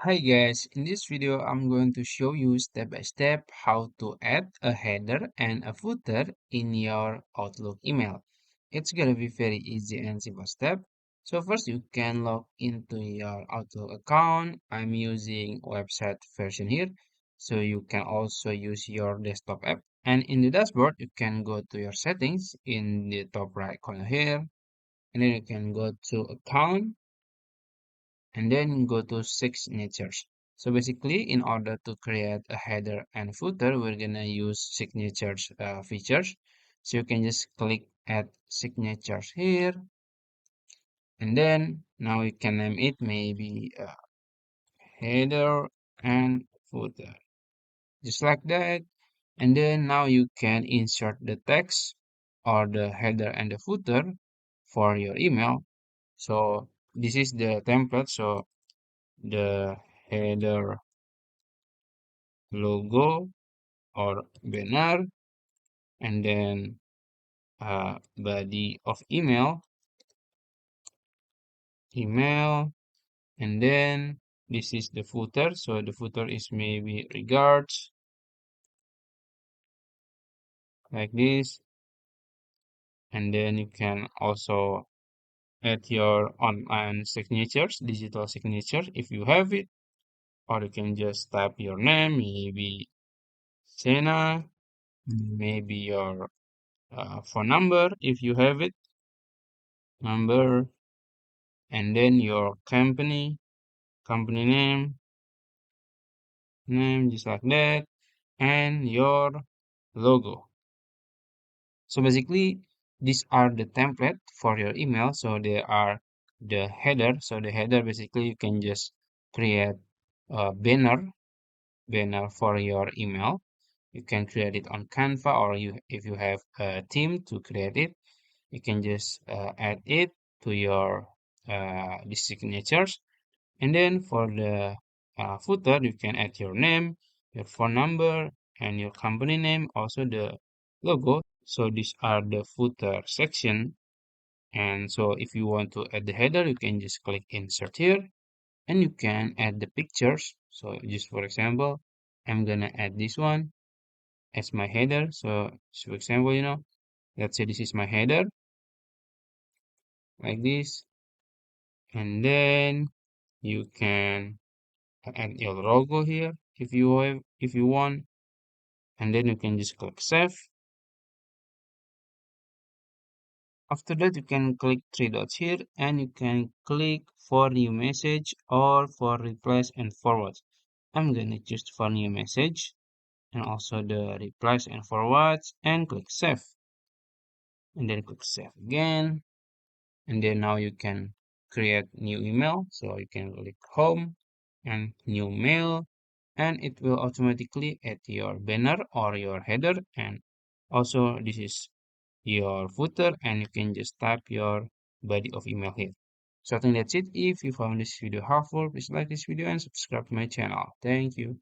Hi guys, in this video I'm going to show you step by step how to add a header and a footer in your Outlook email. It's gonna be very easy and simple step. So first you can log into your Outlook account. I'm using website version here. So you can also use your desktop app. And in the dashboard you can go to your settings in the top right corner here. And then you can go to account and then go to signatures. So basically, in order to create a header and footer, we're gonna use signatures features. So you can just click add signatures here, and then now you can name it maybe header and footer, just like that. And then now you can insert the text or the header and the footer for your email. So this is the template. So the header logo or banner, and then body of email, and then this is the footer. So the footer is maybe regards like this, and then you can also add your online signatures, digital signature if you have it, or you can just type your name, maybe Sena, maybe your phone number if you have it, number, and then your company name just like that, and your logo. So basically, these are the template for your email. So they are the header. So the header basically you can just create a banner for your email. You can create it on Canva, or you if you have a team to create it, you can just add it to your the signatures. And then for the footer, you can add your name, your phone number, and your company name, also the logo. So these are the footer section. And so if you want to add the header, you can just click insert here and you can add the pictures. So just for example, I'm gonna add this one as my header. So just for example, let's say this is my header like this. And then you can add your logo here if you want, and then you can just click save. After that you can click three dots here and you can click for new message or for replies and forwards. I'm gonna choose for new message and also the replies and forwards and click save, and then click save again, and then now you can create new email. So you can click home and new mail, and it will automatically add your banner or your header, and also this is your footer, and you can just type your body of email here. So I think that's it. If you found this video helpful, please like this video and subscribe to my channel. Thank you.